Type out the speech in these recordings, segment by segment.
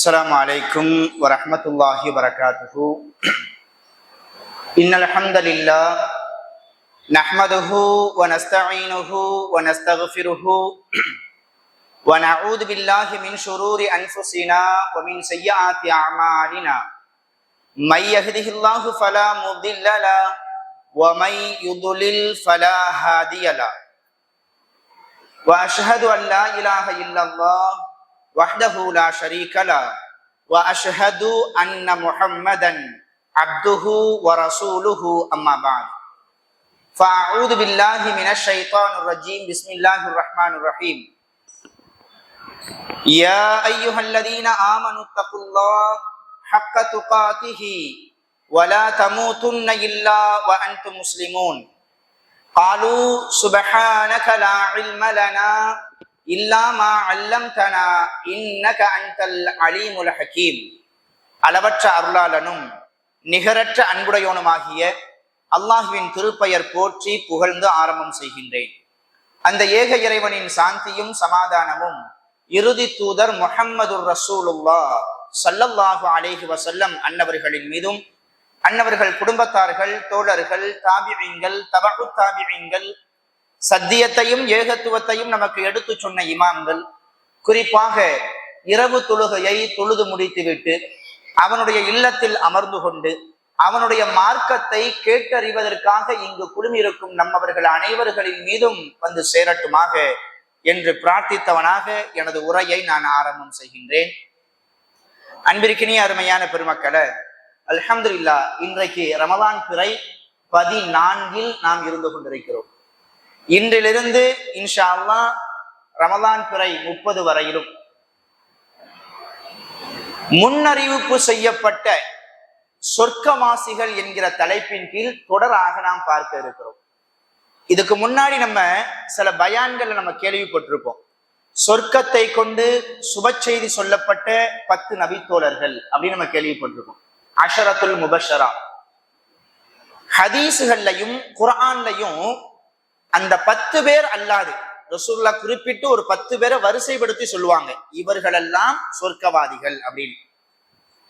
السلام عليكم ورحمة الله وبركاته. إن الحمد لله نحمده ونستعينه ونستغفره ونعوذ بالله من شرور أنفسنا ومن سيئات أعمالنا. من يهده الله فلا مضل له ومن يضلل فلا هادي له. وأشهد أن لا إله إلا الله وحده لا شريك له وأشهد أن محمدا عبده ورسوله أما بعد فأعوذ بالله من الشيطان الرجيم. بسم الله الرحمن الرحيم. يا أيها الذين آمنوا اتقوا الله حق تقاته ولا تموتن إلا وأنتم مسلمون. قالوا سبحانك لا علم لنا إلا ما علمتنا إنك أنت العليم الحكيم. அளவற்ற அருளாளனும் நிகரற்ற அன்புடையோனுமாகிய அல்லாஹுவின் திருப்பெயர் போற்றி புகழ்ந்து ஆரம்பம் செய்கின்றேன். அந்த ஏக இறைவனின் சாந்தியும் சமாதானமும் இறுதி தூதர் முஹம்மதுர் ரசூலுல்லாஹ் ஸல்லல்லாஹு அலைஹி வஸல்லம் அன்னவர்களின் மீதும் அன்னவர்கள் குடும்பத்தார்கள் தோழர்கள் தாபிஈன்கள் தபஉ தாபிஈன்கள் சத்தியத்தையும் ஏகத்துவத்தையும் நமக்கு எடுத்து சொன்ன இமாம்கள், குறிப்பாக இரவு தொழுகையை தொழுது முடித்துவிட்டு அவனுடைய இல்லத்தில் அமர்ந்து கொண்டு அவனுடைய மார்க்கத்தை கேட்டறிவதற்காக இங்கு குழுமியிருக்கும் நம்மவர்கள் அனைவர்களின் மீதும் வந்து சேரட்டுமாக என்று பிரார்த்தித்தவனாக எனது உரையை நான் ஆரம்பம் செய்கின்றேன். அன்பிற்கினிய அருமையான பெருமக்களே, அல்ஹம்துலில்லாஹ், இன்றைக்கு ரமலான் பிறை 14 நாம் இருந்து கொண்டிருக்கிறோம். இன்றிலிருந்து இன்ஷா அல்லாஹ் ரமலான் பிறை 30 வரையிலும் முன்னறிவிப்பு செய்யப்பட்ட சொர்க்கவாசிகள் என்கிற தலைப்பின் கீழ் தொடராக நாம் பார்க்க இருக்கிறோம். இதுக்கு முன்னாடி நம்ம சில பயான்களை நம்ம கேள்விப்பட்டிருப்போம். சொர்க்கத்தை கொண்டு சுப செய்தி சொல்லப்பட்ட 10 நபித்தோழர்கள் அப்படின்னு நம்ம கேள்விப்பட்டிருக்கோம். அஷரத்துல் முபஷரா. ஹதீஸுகள்லையும் குர்ஆன்லையும் அந்த 10 பேர் அல்லாது ரசூலுல்லாஹ் குறிப்பிட்டு ஒரு 10 பேரை வரிசைப்படுத்தி சொல்லுவாங்க, இவர்களெல்லாம் சொர்க்கவாதிகள் அப்படின்னு.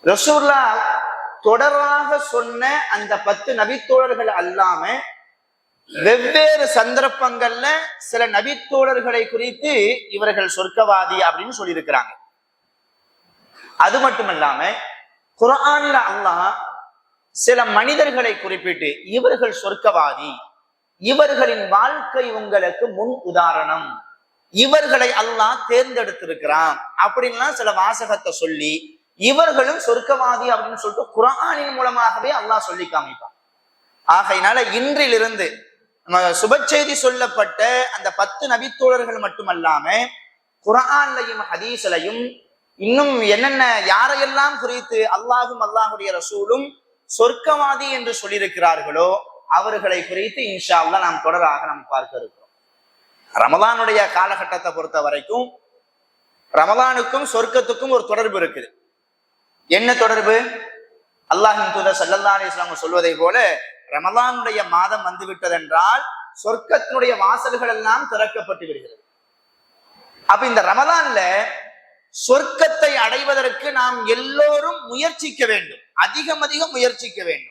ரசூலுல்லாஹ் தொடராக சொன்ன அந்த 10 நபித்தோழர்கள் அல்லாம வெவ்வேறு சந்தர்ப்பங்கள்ல சில நபித்தோழர்களை குறித்து இவர்கள் சொர்க்கவாதி அப்படின்னு சொல்லியிருக்கிறாங்க. அது மட்டுமல்லாம குர்ஆன்ல அல்லாஹ் சில மனிதர்களை குறிப்பிட்டு இவர்கள் சொர்க்கவாதி, இவர்களின் வாழ்க்கை உங்களுக்கு முன் உதாரணம், இவர்களை அல்லாஹ் தேர்ந்தெடுத்திருக்கிறான் அப்படின்லாம் சில வாசகத்தை சொல்லி இவர்களும் சொர்க்கவாதி அப்படின்னு சொல்லிட்டு குர்ஆனின் மூலமாகவே அல்லாஹ் சொல்லி காமிப்பான். ஆகையினால இன்றிலிருந்து நம்ம சுப செய்தி சொல்லப்பட்ட அந்த 10 நபித்தோழர்கள் மட்டுமல்லாம குர்ஆன்லையும் ஹதீஸ்லையும் இன்னும் என்னென்ன யாரையெல்லாம் குறித்து அல்லாஹும் அல்லாஹுடைய ரசூலும் சொர்க்கவாதி என்று சொல்லியிருக்கிறார்களோ அவர்களை குறித்து இன்ஷா அல்லாஹ் நாம் தொடராக நாம் பார்க்க இருக்கிறோம். ரமலானுடைய காலகட்டத்தை பொறுத்த வரைக்கும் ரமலானுக்கும் சொர்க்கத்துக்கும் ஒரு தொடர்பு இருக்குது. என்ன தொடர்பு? அல்லாஹ்வின் தூதர் ஸல்லல்லாஹு அலைஹி வஸல்லம் சொல்வதை போல ரமலானுடைய மாதம் வந்து விட்டதென்றால் சொர்க்கத்தினுடைய வாசல்கள் எல்லாம் திறக்கப்பட்டு விடுகிறது. அப்ப இந்த ரமலான்ல சொர்க்கத்தை அடைவதற்கு நாம் எல்லோரும் முயற்சிக்க வேண்டும், அதிகம் முயற்சிக்க வேண்டும்.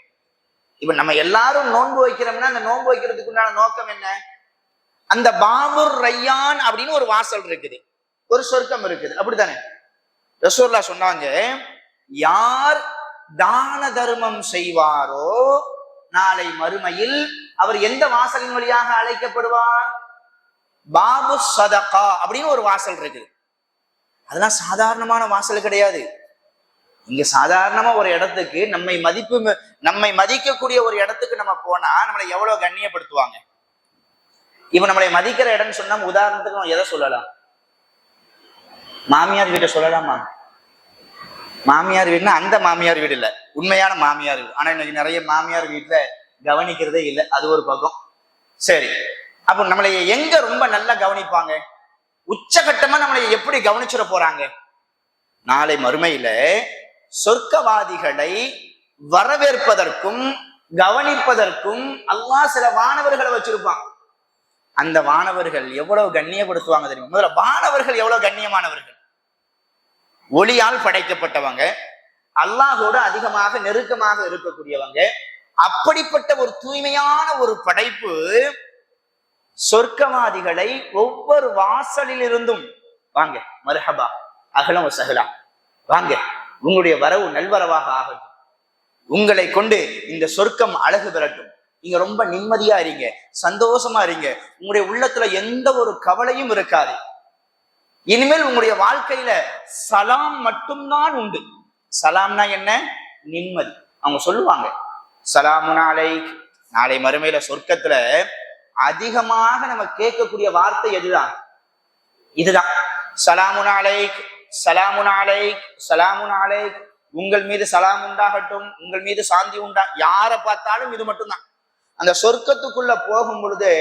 இப்ப நம்ம எல்லாரும் நோன்பு வைக்கிறோம்னா அந்த நோன்பு வைக்கிறதுக்கு உண்டான நோக்கம் என்ன? அந்த பாபுர் ரையான் அப்படின்னு ஒரு வாசல் இருக்குது, ஒரு சொர்க்கம் இருக்குது, அப்படித்தானே? ரசூலுல்லாஹ் சொன்னாங்க, யார் தான தர்மம் செய்வாரோ நாளை மறுமையில் அவர் எந்த வாசலின் வழியாக அழைக்கப்படுவார்? பாபு சதகா அப்படின்னு ஒரு வாசல் இருக்குது. அதெல்லாம் சாதாரணமான வாசல் கிடையாது. இங்க சாதாரணமா ஒரு இடத்துக்கு நம்மை மதிக்கக்கூடிய ஒரு இடத்துக்கு நம்ம போனா நம்மளை எவ்வளவு கண்ணியப்படுத்துவாங்க. இவன் நம்மளை மதிக்கிற இடம்னு சொன்னா உதாரணத்துக்கு நம்ம எதை சொல்லலாம்? மாமியார் வீட்டை சொல்லலாமா? மாமியார் வீடுனா அந்த மாமியார் வீடு இல்ல, உண்மையான மாமியார் வீடு. ஆனா இன்னைக்கு நிறைய மாமியார் வீட்டுல கவனிக்கிறதே இல்லை, அது ஒரு பக்கம். சரி, அப்ப நம்மளை எங்க ரொம்ப நல்லா கவனிப்பாங்க? உச்சகட்டமா நம்மளை எப்படி கவனிச்சிட போறாங்க? நாளை மறுமையில சொர்க்கவாதிகளை வரவேற்பதற்கும் கவனிப்பதற்கும் அல்லாஹ் சில வானவர்களை வச்சிருப்பான். அந்த வானவர்கள் எவ்வளவு கண்ணியப்படுத்துவாங்க தெரியுமா? முதல்ல வானவர்கள் எவ்வளவு கண்ணியமானவர்கள். ஒளியால் படைக்கப்பட்டவங்க, அல்லாஹோடு அதிகமாக நெருக்கமாக இருக்கக்கூடியவங்க. அப்படிப்பட்ட ஒரு தூய்மையான ஒரு படைப்பு சொர்க்கவாதிகளை ஒவ்வொரு வாசலில் இருந்தும் வாங்க மர்ஹபா அகலம் சகலா, வாங்க உங்களுடைய வரவு நல்வரவாக ஆகட்டும், உங்களை கொண்டு இந்த சொர்க்கம் அழகு பெறட்டும், நீங்க ரொம்ப நிம்மதியா இருங்க, சந்தோஷமா இருங்க, உங்களுடைய உள்ளத்துல எந்த ஒரு கவலையும் இருக்காது, இனிமேல் உங்களுடைய வாழ்க்கையில சலாம் மட்டும்தான் உண்டு. சலாம்னா என்ன? நிம்மதி. அவங்க சொல்லுவாங்க சலாமுன் அலைக். நாளை மறுமையில சொர்க்கத்துல அதிகமாக நம்ம கேட்கக்கூடிய வார்த்தை எதுதான்? இதுதான். சலாமுன் அலைக், சலாமுன் அலைக், சலாமுன் அலைக். உங்கள் மீது சலாம் உண்டாகட்டும், உங்கள் மீது சாந்தி உண்டா. யாரை பார்த்தாலும் இது மட்டும்தான். அந்த சொர்க்கத்துக்குள்ள போகும் பொழுது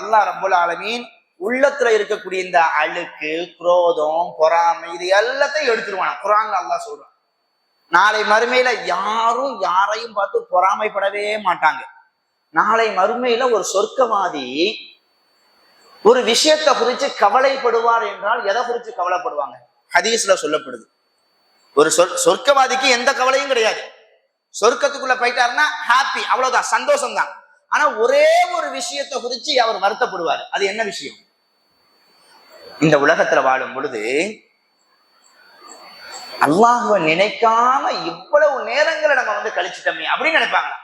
அல்லாஹ் ரப்பல் ஆலமீன் உள்ளத்துல இருக்கக்கூடிய இந்த அழுக்கு, குரோதம், பொறாமை இது எல்லாத்தையும் எடுத்துருவான். குர்ஆன்ல அல்லாஹ் சொல்றான், நாளை மறுமையில யாரும் யாரையும் பார்த்து பொறாமைப்படவே மாட்டாங்க. நாளை மறுமையில ஒரு சொர்க்கவாதி ஒரு விஷயத்தை குறித்து கவலைப்படுவார் என்றால் எதை குறித்து கவலைப்படுவாங்க? ஹதீஸ்ல சொல்லப்படுது, ஒரு சொர்க்கவாதிக்கு எந்த கவலையும் கிடையாது. சொர்க்கத்துக்குள்ள போயிட்டாருன்னா ஹாப்பி, அவ்வளவுதான், சந்தோஷம் தான். ஆனா ஒரே ஒரு விஷயத்தை குறித்து அவர் வருத்தப்படுவார். அது என்ன விஷயம்? இந்த உலகத்துல வாழும் பொழுது அல்லாஹ்வை நினைக்காம இவ்வளவு நேரங்களை நம்ம கழிச்சிட்டோமே அப்படின்னு நினைப்பாங்களா?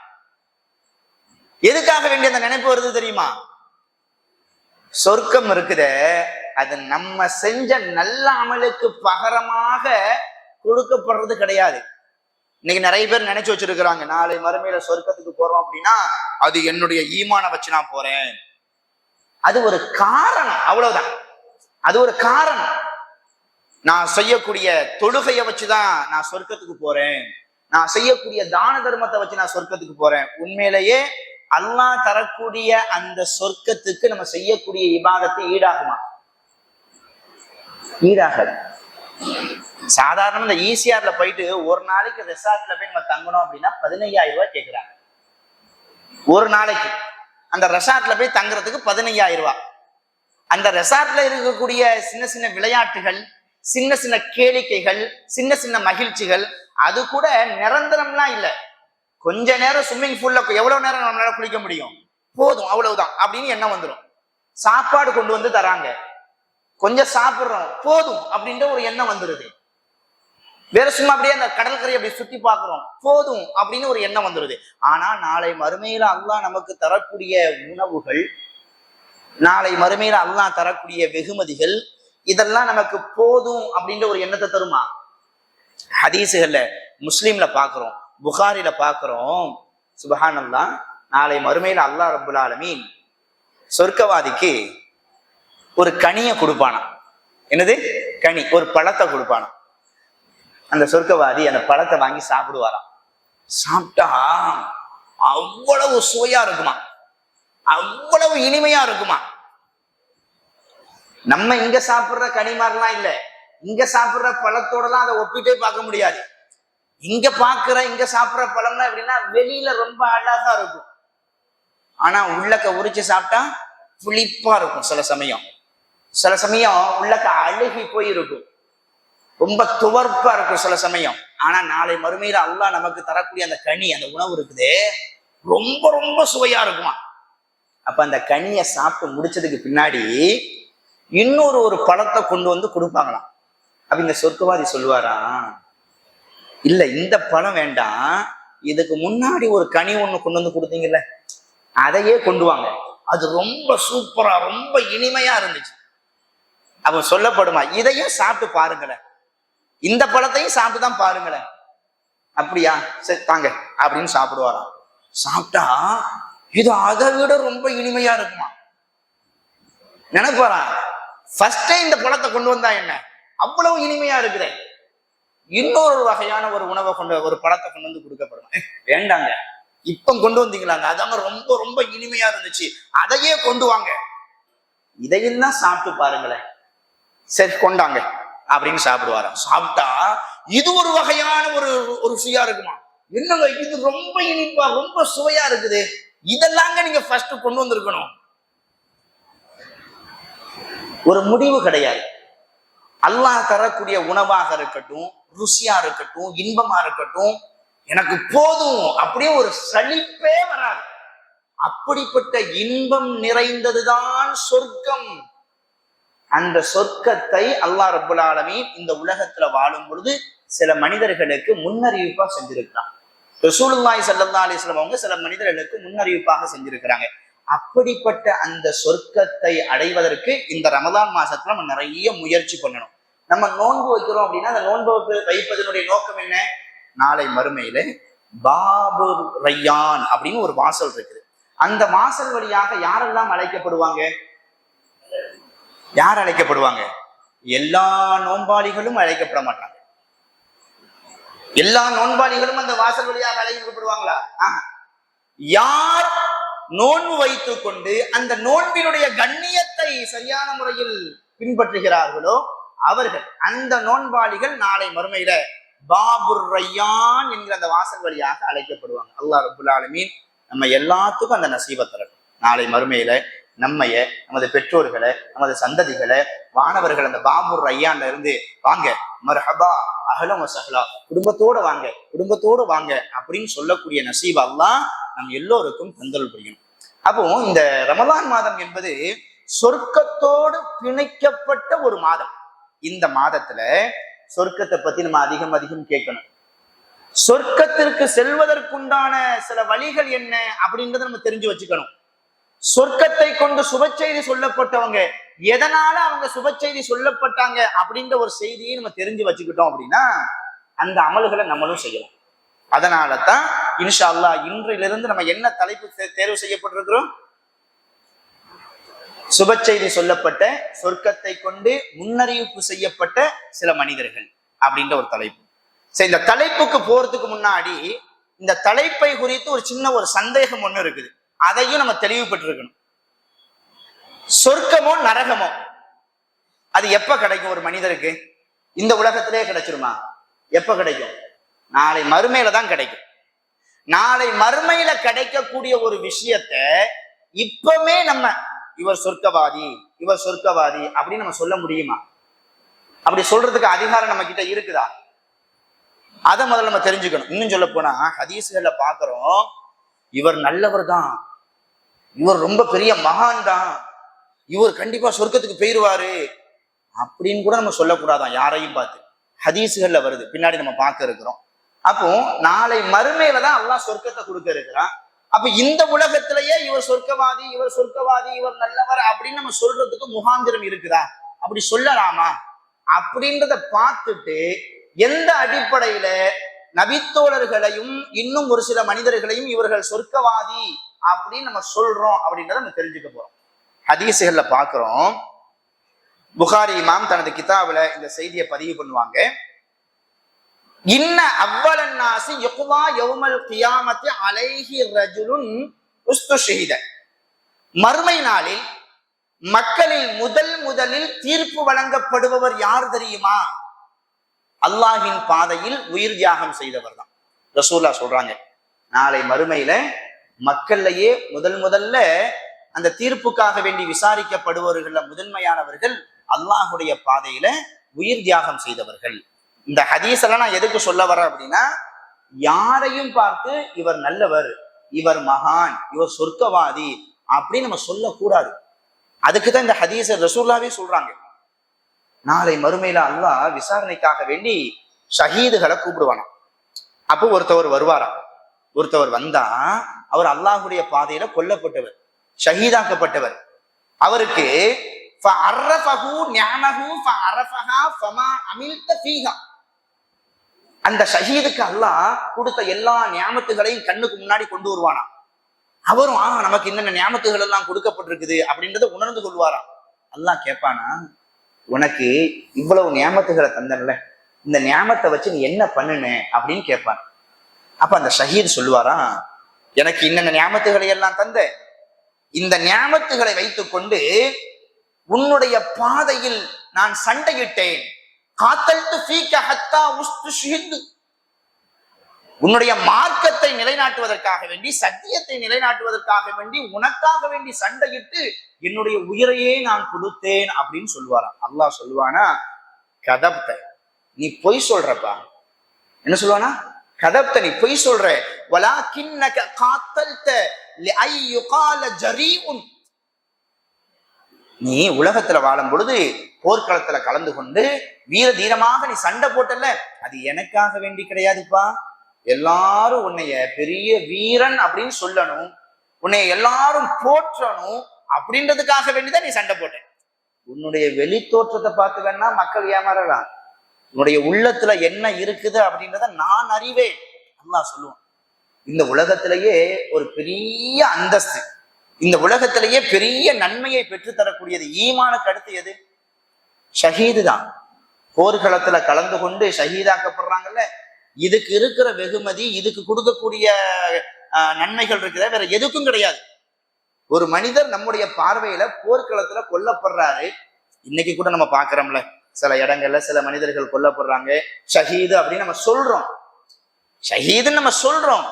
எதுக்காக வேண்டிய அந்த நினைப்பு வருது தெரியுமா? சொர்க்கம் இருக்குதே, அது நம்ம செஞ்ச நல்ல அமலுக்கு பகரமாக கொடுக்கப்படுறது கிடையாது. இன்னைக்கு நிறைய பேர் நினைச்சு வச்சிருக்கிறாங்க, நாளை மறுமையில சொர்க்கத்துக்கு போறோம் அப்படின்னா அது என்னுடைய ஈமானை வச்சு நான் போறேன். அது ஒரு காரணம், அவ்வளவுதான். அது ஒரு காரணம். நான் செய்யக்கூடிய தொழுகையை வச்சுதான் நான் சொர்க்கத்துக்கு போறேன், நான் செய்யக்கூடிய தான தர்மத்தை வச்சு நான் சொர்க்கத்துக்கு போறேன். உண்மையிலேயே அல்லாஹ் தரக்கூடிய அந்த சொர்க்கத்துக்கு நம்ம செய்யக்கூடிய இபாதத்தை ஈடாகுமா? ஈடாகாது. சாதாரண இந்த ஈசிஆர்ல போயிட்டு ஒரு நாளைக்கு ரெசார்ட்ல போய் நம்ம தங்கணும் அப்படின்னா 15,000 ரூபாய் கேட்கிறாங்க. ஒரு நாளைக்கு அந்த ரெசார்ட்ல போய் தங்குறதுக்கு 15,000 ரூபாய். அந்த ரெசார்ட்ல இருக்கக்கூடிய சின்ன சின்ன விளையாட்டுகள், சின்ன சின்ன கேளிக்கைகள், சின்ன சின்ன மகிழ்ச்சிகள், அது கூட நிரந்தரம்லாம் இல்லை. கொஞ்ச நேரம் ஸ்விம்மிங் பூல்ல எவ்வளவு நேரம் நம்மளால குளிக்க முடியும், போதும் அவ்வளவுதான் அப்படின்னு எண்ணம் வந்துடும். சாப்பாடு கொண்டு வந்து தராங்க, கொஞ்சம் சாப்பிடுறோம், போதும் அப்படின்ற ஒரு எண்ணம் வந்துருது. வேற சும்மா அப்படியே அந்த கடற்கரை அப்படி சுத்தி பார்க்கிறோம், போதும் அப்படின்னு ஒரு எண்ணம் வந்துருது. ஆனா நாளை மறுமையில அல்லாஹ் நமக்கு தரக்கூடிய உணவுகள், நாளை மறுமையில அல்லாஹ் தரக்கூடிய வெகுமதிகள், இதெல்லாம் நமக்கு போதும் அப்படின்ற ஒரு எண்ணத்தை தருமா? ஹதீஸுகள்ல முஸ்லீம்ல பாக்குறோம், புகாரில பாக்குறோம். சுப்ஹானல்லாஹ், நாளை மறுமையில அல்லாஹ் ரப்புல் ஆலமீன் சொர்க்கவாதிக்கு ஒரு கனியை கொடுப்பானா. என்னது கனி? ஒரு பழத்தை கொடுப்பானா. அந்த சொர்க்கவாதி அந்த பழத்தை வாங்கி சாப்பிடுவாராம். சாப்பிட்டா அவ்வளவு சுவையா இருக்குமா, அவ்வளவு இனிமையா இருக்குமா. நம்ம இங்க சாப்பிடுற கனி மாதிரிலாம் இல்ல, இங்க சாப்பிடுற பழத்தோடலாம் அதை ஒப்பிட்டே பார்க்க முடியாது. இங்க சாப்பிடுற பழம்னா எப்படின்னா வெளியில ரொம்ப அழகா இருக்கும், ஆனா உள்ளக்க உரிச்சு சாப்பிட்டா புளிப்பா இருக்கும். சில சமயம் உள்ளக்க அழுகி போய் இருக்கும், ரொம்ப துவர்ப்பா இருக்கும் சில சமயம். ஆனா நாளை மறுமையில அல்லாஹ் நமக்கு தரக்கூடிய அந்த கனி, அந்த உணவு இருக்குதே, ரொம்ப ரொம்ப சுவையா இருக்குமா. அப்ப அந்த கனியை சாப்பிட்டு முடிச்சதுக்கு பின்னாடி இன்னொரு பழத்தை கொண்டு வந்து கொடுப்பாங்களாம். அப்ப இந்த சொர்க்கவாதி சொல்லுவாராம், இல்ல இந்த பழம் வேண்டாம், இதுக்கு முன்னாடி ஒரு கனி ஒண்ணு கொண்டு வந்து கொடுத்தீங்கல்ல, அதையே கொண்டு வாங்க, அது ரொம்ப சூப்பரா ரொம்ப இனிமையா இருந்துச்சு. அப்ப சொல்லப்படுமா, இதையும் சாப்பிட்டு பாருங்களேன், இந்த பழத்தையும் சாப்பிட்டு தான் பாருங்களேன். அப்படியா, சரி தாங்க அப்படின்னு சாப்பிடுவாராம். சாப்பிட்டா இது அதை விட ரொம்ப இனிமையா இருக்குமா. நினைப்பாரா, ஃபர்ஸ்டே இந்த பழத்தை கொண்டு வந்தா என்ன, அவ்வளவு இனிமையா இருக்குதே, இன்னொரு வகையான ஒரு உணவை ஒரு பழத்தை கொண்டு வந்து கொடுக்கப்படும். வேண்டாங்க, இப்ப கொண்டு வந்தீங்களாங்க, அதாங்க ரொம்ப ரொம்ப இனிமையா இருந்துச்சு, அதையே கொண்டு வாங்க, இதையும் தான் சாப்பிட்டு பாருங்களேன். சரி கொண்டாங்க அப்படின்னு சாப்பிடுவாராம். சாப்பிட்டா இது ஒரு வகையான ஒரு ருசியா இருக்குமா. என்னங்க இது ரொம்ப இனிப்பா ரொம்ப சுவையா இருக்குது, இதெல்லாங்க நீங்க ஃபர்ஸ்ட் கொண்டு வந்திருக்கணும். ஒரு முடிவு கிடையாது. அல்லாஹ் தரக்கூடிய உணவாக இருக்கட்டும், ருசியா இருக்கட்டும், இன்பமா இருக்கட்டும், எனக்கு போதும் அப்படியே ஒரு சலிப்பே வராது. அப்படிப்பட்ட இன்பம் நிறைந்ததுதான் சொர்க்கம். அந்த சொர்க்கத்தை அல்லாஹ் ரப்புல் ஆலமீன் இந்த உலகத்துல வாழும் பொழுது சில மனிதர்களுக்கு முன்னறிவிப்பா செஞ்சிருக்கிறான். ரசூலுல்லாஹி ஸல்லல்லாஹு அலைஹி வஸல்லம் அவங்க சில மனிதர்களுக்கு முன்னறிவிப்பாக செஞ்சிருக்கிறாங்க. அப்படிப்பட்ட அந்த சொர்க்கத்தை அடைவதற்கு இந்த ரமலான் மாசத்துல நம்ம நிறைய முயற்சி பண்ணணும். நம்ம நோன்பு வைக்கிறோம் அப்படின்னா அந்த நோன்பு வைப்பதனுடைய நோக்கம் என்ன? நாளை மறுமையில பாபு ரையான் அப்படின்னு ஒரு வாசல் இருக்குது. அந்த வாசல் வழியாக யாரெல்லாம் அழைக்கப்படுவாங்க? யார் அழைக்கப்படுவாங்க? எல்லா நோன்பாளிகளும் அழைக்கப்பட மாட்டாங்க. எல்லா நோன்பாளிகளும் அந்த வாசல் வழியாக அழைக்கப்படுவாங்களா? யார் நோன்பு வைத்துக் கொண்டு அந்த நோன்பினுடைய கண்ணியத்தை சரியான முறையில் பின்பற்றுகிறார்களோ அவர்கள், அந்த நோன்பாளிகள் நாளை மறுமையில பாபுர் ரையான் என்கிற அந்த வாசல் வழியாக அழைக்கப்படுவாங்க. அல்லாஹ் ரப்புல் ஆலமீன் நம்ம எல்லாத்துக்கும் அந்த நசீபை தரட்டும். நாளை மறுமையில நம்மைய, நமது பெற்றோர்களை, நமது சந்ததிகளை, மாணவர்கள் அந்த பாபுர் ரையான்ல இருந்து வாங்க மர்ஹபா அஹ்லம் வஸஹ்லா, குடும்பத்தோட வாங்க, குடும்பத்தோடு வாங்க அப்படின்னு சொல்லக்கூடிய நசீப் அல்லாஹ் நம் எல்லோருக்கும் தந்தல் புரியும். அப்போ இந்த ரமலான் மாதம் என்பது சொர்க்கத்தோடு பிணைக்கப்பட்ட ஒரு மாதம். இந்த மாதத்துல சொர்க்கத்தை பத்தி நம்ம அதிகம் கேட்கணும். சொர்க்கத்திற்கு செல்வதற்குண்டான சில வழிகள் என்ன அப்படின்றத நம்ம தெரிஞ்சு வச்சுக்கணும். சொர்க்கத்தை கொண்டு சுப செய்தி சொல்லப்பட்டவங்க எதனால அவங்க சுப செய்தி சொல்லப்பட்டாங்க அப்படின்ற ஒரு செய்தியை நம்ம தெரிஞ்சு வச்சுக்கிட்டோம் அப்படின்னா அந்த அமல்களை நம்மளும் செய்யலாம். அதனாலதான் இன்ஷா அல்லாஹ் இன்றிலிருந்து நம்ம என்ன தலைப்பு தேர்வு செய்யப்பட்டிருக்கிறோம்? சுப செய்தி சொல்லப்பட்ட, சொர்க்கத்தை கொண்டு முன்னறிவிப்பு செய்யப்பட்ட சில மனிதர்கள் அப்படின்ற ஒரு தலைப்பு. சரி, இந்த தலைப்புக்கு போறதுக்கு முன்னாடி இந்த தலைப்பை குறித்து ஒரு சின்ன ஒரு சந்தேகம் ஒண்ணு இருக்குது. அதையும் நம்ம தெளிவுபட்டிருக்கணும். சொர்க்கமோ நரகமோ அது எப்ப கிடைக்கும் ஒரு மனிதருக்கு? இந்த உலகத்திலே கிடைச்சிருமா? எப்ப கிடைக்கும்? நாளை மறுமையில தான் கிடைக்கும். நாளை மறுமையில கிடைக்கக்கூடிய ஒரு விஷயத்த இப்பவே நம்ம இவர் சொர்க்கவாதி, இவர் சொர்க்கவாதி அப்படின்னு நம்ம சொல்ல முடியுமா? அப்படி சொல்றதுக்கு அதிகாரம் நம்ம கிட்ட இருக்குதா? அதை முதல்ல நம்ம தெரிஞ்சுக்கணும். இன்னும் சொல்ல போனா ஹதீஸ்கள்ல பாக்குறோம், இவர் நல்லவர் தான், இவர் ரொம்ப பெரிய மகான் தான், இவர் கண்டிப்பா சொர்க்கத்துக்கு போயிருவாரு அப்படின்னு கூட நம்ம சொல்லக்கூடாதான் யாரையும் பார்த்து. ஹதீஸ்கள்ல வருது, பின்னாடி நம்ம பார்க்க இருக்கிறோம். அப்போ நாளை மறுமையில தான் அல்லாஹ் சொர்க்கத்தை கொடுக்க இருக்கிறான். அப்ப இந்த உலகத்திலேயே இவர் சொர்க்கவாதி, இவர் சொர்க்கவாதி, இவர் நல்லவர் அப்படின்னு நம்ம சொல்றதுக்கு முகாந்திரம் இருக்குதா? அப்படி சொல்லலாமா? அப்படின்றத பார்த்துட்டு எந்த அடிப்படையில நபித்தோழர்களையும் இன்னும் ஒரு சில மனிதர்களையும் இவர்கள் சொர்க்கவாதி அப்படின்னு நம்ம சொல்றோம் அப்படின்றத நம்ம தெரிஞ்சுக்க போறோம். ஹதீஸ்கள்ல பாக்குறோம், புகாரி இமாம் தனது கிதாபுல இந்த செய்தியை பதிவு பண்ணுவாங்க. இன்ன அவ்வளன்னாசி யக்வா யௌமல் கியாமத்தி அலைஹி ரஜுலுன் உஸ்துஷஹித. மறுமை நாளில் மக்களில் முதலில் தீர்ப்பு வழங்கப்படுபவர் யார் தெரியுமா? அல்லாஹின் பாதையில் உயிர் தியாகம் செய்தவர் தான். ரசூலுல்லாஹ் சொல்றாங்க, நாளை மறுமையில மக்கள்லயே முதல்ல அந்த தீர்ப்புக்காக வேண்டி விசாரிக்கப்படுபவர்கள முதன்மையானவர்கள் அல்லாஹுடைய பாதையில உயிர் தியாகம் செய்தவர்கள். இந்த ஹதீஸ் எல்லாம் நான் எதுக்கு சொல்ல வரேன் அப்படின்னா, யாரையும் பார்த்து இவர் நல்லவர், இவர் மகான், இவர் சொர்க்கவாதி அப்படின்னு நம்ம சொல்லக்கூடாது. அதுக்குதான் இந்த ஹதீஸ ரசூலுல்லாஹ்வே சொல்றாங்க. நாளை மறுமையில அல்லாஹ் விசாரணைக்காக வேண்டி ஷஹீதுகளை கூப்பிடுவானாம். அப்போ ஒருத்தவர் வருவாராம். ஒருத்தவர் வந்தா அவர் அல்லாஹுடைய பாதையில கொல்லப்பட்டவர், ஷஹீதாக்கப்பட்டவர். அவருக்கு அந்த ஷஹீதுக்கு அல்லாஹ் கொடுத்த எல்லா நியாமத்துகளையும் கண்ணுக்கு முன்னாடி கொண்டு வருவானா. அவரும் நமக்கு என்னென்ன நியாமத்துகள் எல்லாம் கொடுக்கப்பட்டிருக்குது அப்படின்றத உணர்ந்து கொள்வாராம். அல்லாஹ் கேட்பானா, உனக்கு இவ்வளவு நியாமத்துகளை தந்தன்ல, இந்த நியாமத்தை வச்சு நீ என்ன பண்ணுன அப்படின்னு கேட்பான். அப்ப அந்த ஷஹீத் சொல்லுவாராம், எனக்கு இன்னென்ன நியாமத்துகளை எல்லாம் தந்த, இந்த நியாமத்துகளை வைத்துக் கொண்டு உன்னுடைய பாதையில் நான் சண்டையிட்டேன். உன்னுடைய மார்க்கத்தை நிலைநாட்டுவதற்காக வேண்டி, சத்தியத்தை நிலைநாட்டுவதற்காக வேண்டி, உனக்காக வேண்டி சண்டையிட்டு என்னுடைய உயிரையே நான் கொடுத்தேன் அப்படின்னு சொல்லுவாராம். அல்லாஹ் சொல்லுவானா, கதப்த, நீ பொய் சொல்றப்பா. என்ன சொல்லுவானா? கதப்த, நீ பொய் சொல்ற. வலாக்கின்னக காத்தல்த லிஐ யுகால ஜரீஉன், நீ உலகத்துல வாழும் பொழுது போர்க்களத்துல கலந்து கொண்டு வீர தீரமாக நீ சண்டை போட்டல, அது எனக்காக வேண்டி கிடையாதுப்பா. எல்லாரும் உன்னைய பெரிய வீரன் அப்படின்னு சொல்லணும், உன்னைய எல்லாரும் போற்றணும் அப்படின்றதுக்காக வேண்டிதான் நீ சண்டை போட்ட. உன்னுடைய வெளி தோற்றத்தை பார்த்து வேணா மக்கள் ஏமாறலாம், உன்னுடைய உள்ளத்துல என்ன இருக்குது அப்படின்றத நான் அறிவேன். அல்லாஹ் சொல்லுவான். இந்த உலகத்திலேயே ஒரு பெரிய அந்தஸ்து, இந்த உலகத்திலேயே பெரிய நன்மையை பெற்று தரக்கூடியது ஈமானுக்கு அடுத்து எது? ஷஹீது தான். போர்க்களத்துல கலந்து கொண்டு ஷஹீதாக்கப்படுறாங்கல்ல, இதுக்கு இருக்கிற வெகுமதி, இதுக்கு கொடுக்கக்கூடிய நன்மைகள் இருக்கிற வேற எதுக்கும் கிடையாது. ஒரு மனிதர் நம்முடைய பார்வையில போர்க்களத்துல கொல்லப்படுறாரு. இன்னைக்கு கூட நம்ம பாக்குறோம்ல, சில இடங்கள்ல சில மனிதர்கள் கொல்லப்படுறாங்க, ஷஹீது அப்படின்னு நம்ம சொல்றோம், ஷஹீதுன்னு நம்ம சொல்றோம்.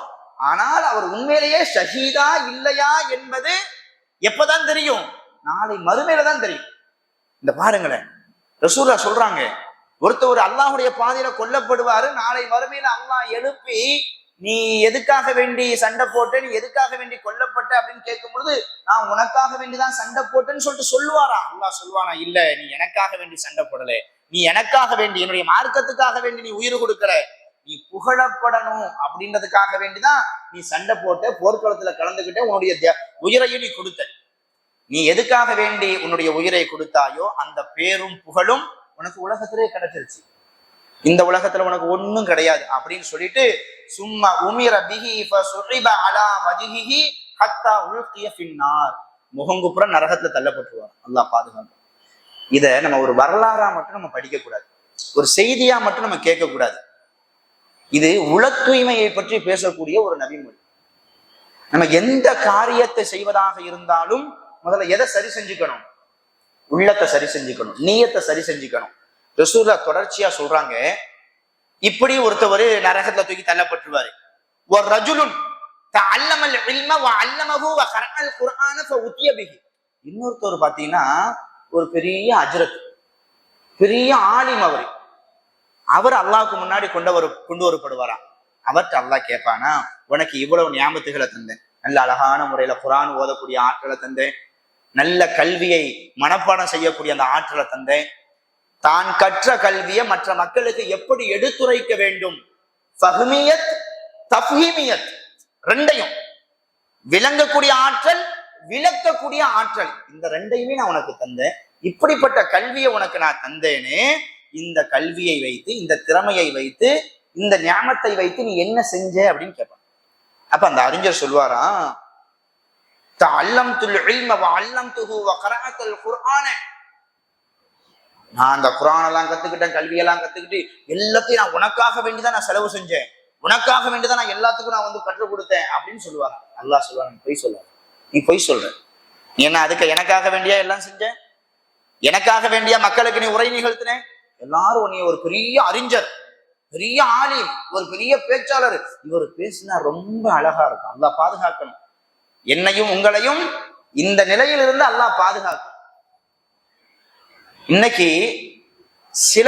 ஆனால் அவர் உண்மையிலேயே ஷஹீதா இல்லையா என்பது எப்பதான் தெரியும்? நாளை மறுமையில தான் தெரியும். இந்த பாருங்களேன், ரசூலுல்லாஹ் சொல்றாங்க, ஒருத்தர் அல்லாஹ்வுடைய பாதையில கொல்லப்படுவாரு, நாளை மறுமையில அல்லாஹ் எழுப்பி நீ எதுக்காக வேண்டி சண்டை போட்ட, நீ எதுக்காக வேண்டி கொல்லப்பட்ட அப்படின்னு கேட்கும் பொழுது, நான் உனக்காக வேண்டிதான் சண்டை போட்டேன்னு சொல்லிட்டு சொல்லுவாரா? அல்லாஹ் சொல்லுவானா? இல்ல, நீ எனக்காக வேண்டி சண்டை போடல, நீ எனக்காக வேண்டி, என்னுடைய மார்க்கத்துக்காக வேண்டி நீ உயிர் கொடுக்கற, நீ புகழப்படணும் அப்படின்றதுக்காக வேண்டிதான் நீ சண்டை போட்ட, போர்க்களத்துல கலந்துகிட்ட, உன்னுடைய உயிரையும் நீ கொடுத்த. நீ எதுக்காக வேண்டி உன்னுடைய உயிரை கொடுத்தாயோ அந்த பேரும் புகழும் உனக்கு உலகத்திலே கிடைச்சிருச்சு, இந்த உலகத்துல உனக்கு ஒண்ணும் கிடையாது அப்படின்னு சொல்லிட்டு, சும்மா உமிர பிஹி ஃபசுரிப அலா வஜ்ஹிஹி ஹத்தா உல்கிய ஃபின்னார், முகங்குப்புற நரகத்துல தள்ளப்பட்டுருவார். அல்லாஹ் பாதுகாப்பு. இத நம்ம ஒரு வரலாறா மட்டும் நம்ம படிக்க கூடாது, ஒரு செய்தியா மட்டும் நம்ம கேட்க கூடாது. இது உள தூய்மையை பற்றி பேசக்கூடிய ஒரு நபிமொழி. நம்ம எந்த காரியத்தை செய்வதாக இருந்தாலும் முதல்ல எதை சரி செஞ்சுக்கணும்? உள்ளத்தை சரி செஞ்சுக்கணும், நீயத்தை சரி செஞ்சுக்கணும். ரசூலுல்லாஹ் தொடர்ச்சியா சொல்றாங்க, இப்படி ஒருத்தவர் நரகத்துல தூக்கி தள்ளப்பட்டுருவாரு. ஒரு ரஜுலுன் தஅல்லமல் இல்ம வ அல்லமஹு வ கரஅல் குர்ஆன ஃபஉதிய பிஹி, இன்னொருத்தர் பாத்தீங்கன்னா ஒரு பெரிய அஜ்ரத், பெரிய ஆலிம், அவர் அல்லாஹ்வுக்கு முன்னாடி கொண்டு வரப்படுவாராம். அவர்கிட்ட அல்லாஹ் கேட்பானா, உனக்கு இவ்வளவு ஞாபகத்துகளை தந்தேன், நல்ல அழகான முறையில குர்ஆன் ஓதக்கூடிய ஆற்றலை தந்தேன், நல்ல கல்வியை மனப்பாடம் செய்யக்கூடிய அந்த ஆற்றலை தந்தேன், தான் கற்ற கல்வியை மற்ற மக்களுக்கு எப்படி எடுத்துரைக்க வேண்டும், ஃபஹ்மியத் தஃஹீமியத், ரெண்டையும், விளங்கக்கூடிய ஆற்றல், விளக்கக்கூடிய ஆற்றல், இந்த ரெண்டையுமே நான் உனக்கு தந்தேன். இப்படிப்பட்ட கல்வியை உனக்கு நான் தந்தேனே, இந்த கல்வியை வைத்து, இந்த திறமையை வைத்து, இந்த ஞானத்தை வைத்து நீ என்ன செஞ்ச அப்படின்னு கேட்பான். அப்ப அந்த அறிஞர் சொல்வாராம், தஅல்லம்துல் இல்ம வ அல்லம்துஹு வ கரஅத்துல் குர்ஆன, நான் அந்த குர்ஆன் எல்லாம் கத்துக்கிட்டேன், கல்வியெல்லாம் கத்துக்கிட்டு எல்லாத்தையும் நான் உனக்காக வேண்டிதான் நான் செலவு செஞ்சேன், உனக்காக வேண்டிதான் நான் எல்லாத்துக்கும் நான் கற்றுக் கொடுத்தேன் அப்படின்னு சொல்லுவாங்க. அல்லாஹ் சொல்லுவாங்க, பொய் சொல்லாத, நீ பொய் சொல்ற, நீ என்ன அதுக்கு எனக்காக வேண்டியா எல்லாம் செஞ்ச, எனக்காக வேண்டியா மக்களுக்கு நீ உரை நிகழ்த்தின, எல்லாரும் நீ ஒரு பெரிய அறிஞர், பெரிய ஆலிம், ஒரு பெரிய பேச்சாளர், இவர் பேசினா ரொம்ப அழகா இருக்கும், அல்லாஹ் பாதுகாக்கணும், என்னையும் உங்களையும் இந்த நிலையிலிருந்து அல்லாஹ் பாதுகாக்கும். இன்னைக்கு சில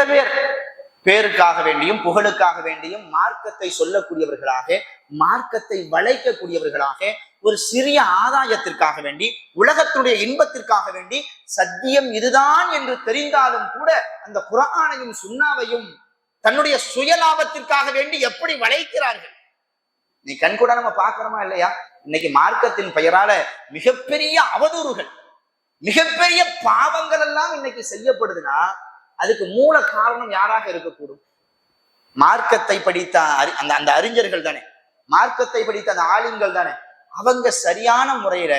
பேருக்காக வேண்டியும் புகழுக்காக வேண்டியும் மார்க்கத்தை சொல்லக்கூடியவர்களாக, மார்க்கத்தை வளைக்கக்கூடியவர்களாக, ஒரு சிறிய ஆதாயத்திற்காக வேண்டி, உலகத்துடைய இன்பத்திற்காக வேண்டி, சத்தியம் இதுதான் என்று தெரிந்தாலும் கூட அந்த குர்ஆனையும் சுன்னாவையும் தன்னுடைய சுயலாபத்திற்காக வேண்டி எப்படி வளைக்கிறார்கள். நீ கண்கூட நம்ம பார்க்கிறோமா இல்லையா? இன்னைக்கு மார்க்கத்தின் பெயரால மிகப்பெரிய அவதூறுகள், மிகப்பெரிய பாவங்கள் எல்லாம் இன்னைக்கு செய்யப்படுதுன்னா அதுக்கு மூல காரணம் யாராக இருக்கக்கூடும்? மார்க்கத்தை படித்த அந்த அறிஞர்கள் தானே, மார்க்கத்தை படித்த அந்த ஆலிம்கள் தானே. அவங்க சரியான முறையில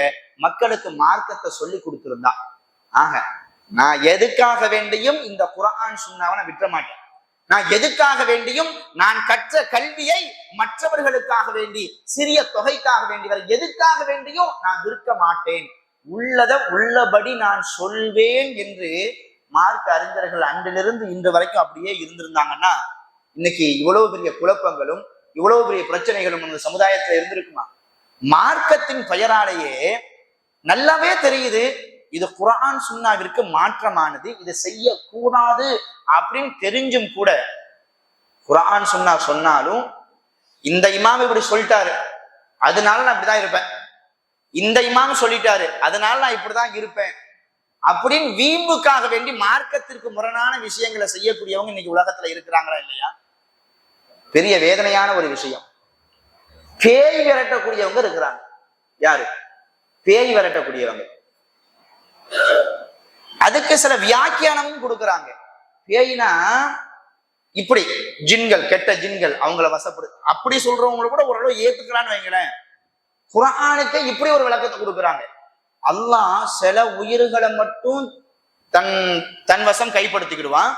மக்களுக்கு மார்க்கத்தை சொல்லி கொடுத்திருந்தா, ஆக நான் எதுக்காக வேண்டியும் இந்த குர்ஆன் சுன்னாவை நான் விட்டுற மாட்டேன், நான் எதுக்காக வேண்டியும் நான் கற்ற கல்வியை மற்றவர்களுக்காக வேண்டி, சிறிய தொகைக்காக வேண்டி, வர எதுக்காக வேண்டியும் நான் விற்க மாட்டேன், உள்ளத உள்ளபடி நான் சொல்வேன் என்று மார்க்க அறிஞர்கள் அன்றிலிருந்து இன்று வரைக்கும் அப்படியே இருந்திருந்தாங்கன்னா இன்னைக்கு இவ்வளவு பெரிய குழப்பங்களும் இவ்வளவு பெரிய பிரச்சனைகளும் இந்த சமுதாயத்துல இருந்திருக்குமா? மார்க்கத்தின் பெயராலேயே நல்லாவே தெரியுது இது குர்ஆன் சுன்னாவிற்கு மாற்றமானது, இது செய்யக்கூடாது அப்படின்னு தெரிஞ்சும் கூட குர்ஆன் சுன்னா சொன்னாலும் இந்த இமாம் இப்படி சொல்லிட்டாரு அதனால நான் இப்படிதான் இருப்பேன், இந்த இமாம் சொல்லிட்டாரு அதனால நான் இப்படிதான் இருப்பேன் அப்படின்னு வீம்புக்காக வேண்டி மார்க்கத்திற்கு முரணான விஷயங்களை செய்யக்கூடியவங்க இன்னைக்கு உலகத்துல இருக்கிறாங்களா இல்லையா? பெரிய வேதனையான ஒரு விஷயம். பேய் விரட்டக்கூடியவங்க இருக்கிறாங்க. யாரு? பேய் விரட்டக்கூடியவங்க. அதுக்கு சில வியாக்கியானமும் கொடுக்குறாங்க. பேய்னா இப்படி ஜின்கள், கெட்ட ஜின்கள் அவங்கள வசப்படு அப்படி சொல்றவங்களை கூட ஓரளவு ஏத்துக்கலான்னு வைங்களேன். குர்ஆனுக்கு இப்படி ஒரு விளக்கத்தை கொடுக்குறாங்க. அல்லாஹ் சில உயிர்களை மட்டும் தன் வசம் கைப்படுத்திக்கிடுவான்,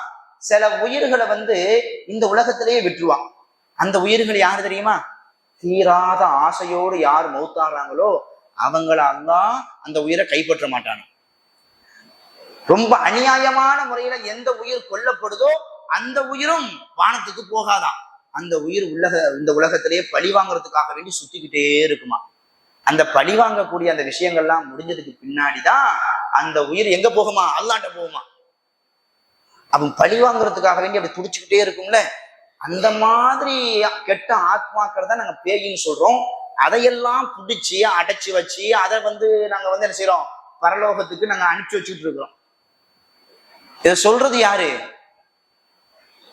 சில உயிர்களை இந்த உலகத்திலேயே விட்டுருவான். அந்த உயிர்கள் யாரு தெரியுமா? தீராத ஆசையோடு யார் மௌத்தாடுறாங்களோ அவங்கள அல்லாஹ் அந்த உயிரை கைப்பற்ற மாட்டான். ரொம்ப அநியாயமான முறையில எந்த உயிர் கொல்லப்படுதோ அந்த உயிரும் வானத்துக்கு போகாதான். அந்த உயிர் இந்த உலகத்திலேயே பழி வாங்குறதுக்காக வேண்டி சுத்திக்கிட்டே இருக்குமா. அந்த பழி வாங்கக்கூடிய அந்த விஷயங்கள்லாம் முடிஞ்சதுக்கு பின்னாடிதான் அந்த உயிர் எங்க போகுமா? அல்லாட்ட போகுமா. அவன் பழி வாங்குறதுக்காக வேண்டி அப்படி துடிச்சுக்கிட்டே இருக்கும்ல, அந்த மாதிரி கெட்ட ஆத்மாக்கள் தான் நாங்க பேயின்னு சொல்றோம். அதையெல்லாம் பிடிச்சி அடைச்சி வச்சு அதை நாங்க என்ன செய்யறோம்? பரலோகத்துக்கு நாங்க அனுப்பிச்சு வச்சுட்டு இருக்கிறோம். இதை சொல்றது யாரு?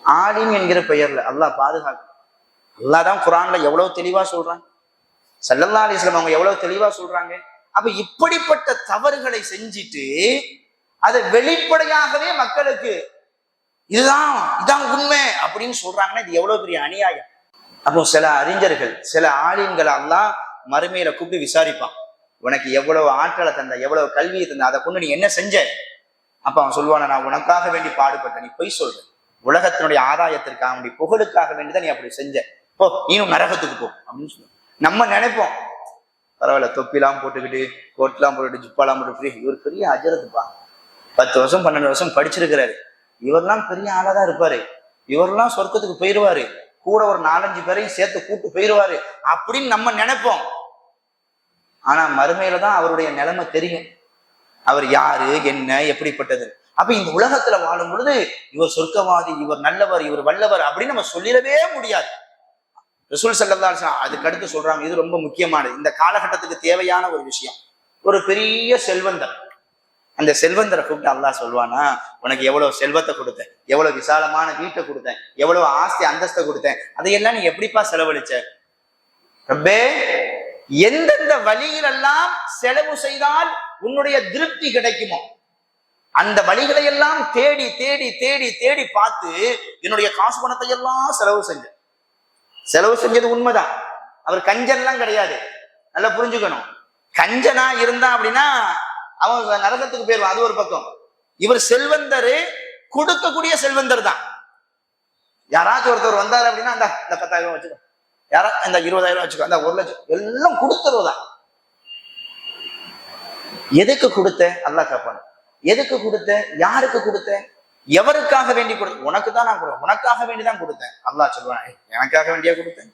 ஆலிம் என்கிற பெயர்ல. அல்லாஹ் பாதுகாக்கும். அல்லாஹ் தான் குர்ஆன்ல எவ்வளவு தெளிவா சொல்றாங்க. ஸல்லல்லாஹு அலைஹி வஸல்லம் அவங்க எவ்வளவு தெளிவா சொல்றாங்க. அப்ப இப்படிப்பட்ட தவறுகளை செஞ்சிட்டு அதை வெளிப்படையாகவே மக்களுக்கு இதான் உண்மை அப்படின்னு சொல்றாங்கன்னா இது எவ்வளவு பெரிய அநியாயம். அப்போ சில அறிஞர்கள், சில ஆலிம்களை அல்லாஹ் மறுமையில கூப்பிட்டு விசாரிப்பான். உனக்கு எவ்வளவு ஆற்றலை தந்த, எவ்வளவு கல்வியை தந்த, அதை கொண்டு நீ என்ன செஞ்ச? அப்ப அவன் சொல்லுவான, நான் உனக்காக வேண்டி பாடுபட்ட, நீ பொய் சொல்ற, உலகத்தினுடைய ஆதாயத்திற்காக வேண்டி புகழுக்காக வேண்டிதான் நீ அப்படி செஞ்ச, போ நீனும் நரகத்துக்கு போ அப்படின்னு சொல்லுவோம். நம்ம நினைப்போம் பரவாயில்ல, தொப்பிலாம் போட்டுக்கிட்டு கோட்லாம் போட்டுட்டு ஜிப்பாலாம் போட்டு இவர் பெரிய அஜரத்துப்பா, 10 வருஷம் 12 வருஷம் படிச்சிருக்கிறாரு, இவரெல்லாம் பெரிய ஆளாதான் இருப்பாரு, இவரெல்லாம் சொர்க்கத்துக்கு போயிடுவாரு, கூட ஒரு 4-5 பேரையும் சேர்த்து கூட்டு போயிடுவாரு அப்படின்னு நம்ம நினைப்போம். ஆனா மறுமையில தான் அவருடைய நிலைமை தெரியும், அவர் யாரு என்ன எப்படிப்பட்டது. அப்ப இந்த உலகத்துல வாழும் பொழுது இவர் சொர்க்கவாதி, இவர் நல்லவர், இவர் வல்லவர் அப்படின்னு நம்ம சொல்லிடவே முடியாது. ரசூல் ஸல்லல்லாஹு அலைஹி வஸல்லம் அதுக்கு அடுத்து சொல்றாங்க, இது ரொம்ப முக்கியமானது, இந்த காலகட்டத்துக்கு தேவையான ஒரு விஷயம். ஒரு பெரிய செல்வந்தர், அந்த செல்வந்தரை கூப்பிட்டு அல்லாஹ் சொல்வானா, உனக்கு எவ்வளவு செல்வத்தை கொடுத்தேன், எவ்வளவு விசாலமான வீட்டை கொடுத்தேன், எவ்வளவு ஆஸ்தி அந்தஸ்தை கொடுத்தேன், அதையெல்லாம் நீ எப்படிப்பா செலவழிச்ச? ரப்பே, எந்தெந்த வழியிலெல்லாம் செலவு செய்தால் உன்னுடைய திருப்தி கிடைக்குமோ அந்த வழிகளை எல்லாம் தேடி தேடி தேடி தேடி பார்த்து என்னுடைய காசு பணத்தை எல்லாம் செலவு செஞ்சது உண்மைதான். அவர் கஞ்சன்லாம் கிடையாது, நல்லா புரிஞ்சுக்கணும். கஞ்சனா இருந்தா அப்படின்னா அவன் நரகத்துக்கு போயிருவான், அது ஒரு பக்கம். இவர் செல்வந்தர், கொடுக்கக்கூடிய செல்வந்தர் தான். யாராச்சும் ஒருத்தர் வந்தாரு அப்படின்னா இந்த 10,000 வச்சுக்கோ, யாரா இந்த 20,000 வச்சுக்கோ, அந்த 1 லட்சம் எல்லாம் கொடுத்துருவதான். எதுக்கு கொடுத்த? அல்லாஹ் கேட்பான். எதுக்கு கொடுத்த? யாருக்கு கொடுத்த? எவருக்காக வேண்டி கொடுத்த? உனக்கு தான் நான் கொடுத்தேன், உனக்காக வேண்டிதான் கொடுத்தேன். அல்லாஹ் சொல்லுவான், எனக்காக வேண்டியா கொடுத்தேன்?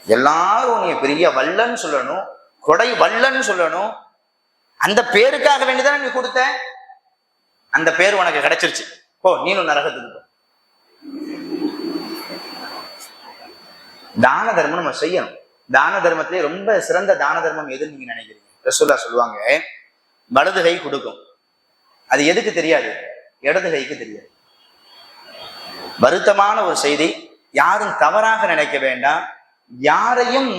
எல்லாரும் நீ பெரிய வல்லன்னு சொல்லணும், கொடை வல்லன்னு சொல்லணும், அந்த பேருக்காக வேண்டிதான் நீ கொடுத்த, அந்த பேர் உனக்கு கிடைச்சிருச்சு, போ நீனும் நரகத்துக்கு போ. தான தர்மம் நம்ம செய்யணும். தான தர்மத்திலே ரொம்ப சிறந்த தான தர்மம் எதுன்னு நீங்க நினைக்கிறீங்க? ரசூலுல்லாஹ் சொல்லுவாங்க, வலது கை கொடுக்கும். அது எதுக்கு தெரியாது? இடது கைக்கு தெரியாது. வருத்தமான ஒரு செய்தி, யாரும் தவறாக நினைக்க வேண்டாம், யாரையும்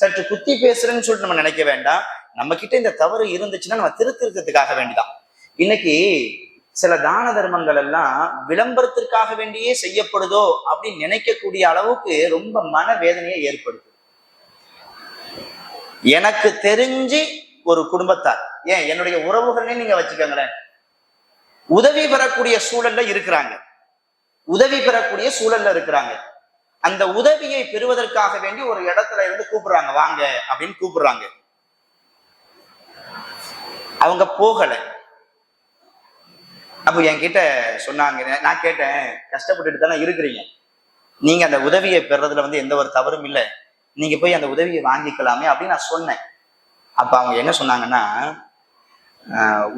சற்று குத்தி பேசுறேன்னு சொல்லிட்டு நம்ம நினைக்க வேண்டாம். நம்ம கிட்ட இந்த தவறு இருந்துச்சுன்னா நம்ம திருத்திருக்கிறதுக்காக வேண்டிதான். இன்னைக்கு சில தான தர்மங்கள் எல்லாம் விளம்பரத்திற்காக வேண்டியே செய்யப்படுதோ அப்படின்னு நினைக்கக்கூடிய அளவுக்கு ரொம்ப மனவேதனையை ஏற்படுது. எனக்கு தெரிஞ்சு ஒரு குடும்பத்தார், ஏன் என்னுடைய உறவுகளே நீங்க வச்சுக்கோங்களேன், உதவி பெறக்கூடிய சூழல்ல இருக்கிறாங்க, அந்த உதவியை பெறுவதற்காக வேண்டி ஒரு இடத்துல இருந்து கூப்பிடுறாங்க, வாங்க அப்படின்னு கூப்பிடுறாங்க. அவங்க போகல. அப்போ என்கிட்ட சொன்னாங்க, நான் கேட்டேன், கஷ்டப்பட்டுட்டு தானே இருக்கிறீங்க, நீங்க அந்த உதவியை பெறதுல எந்த ஒரு தவறும் இல்லை, நீங்க போய் அந்த உதவியை வாங்கிக்கலாமே அப்படின்னு நான் சொன்னேன். அப்ப அவங்க என்ன சொன்னாங்கன்னா,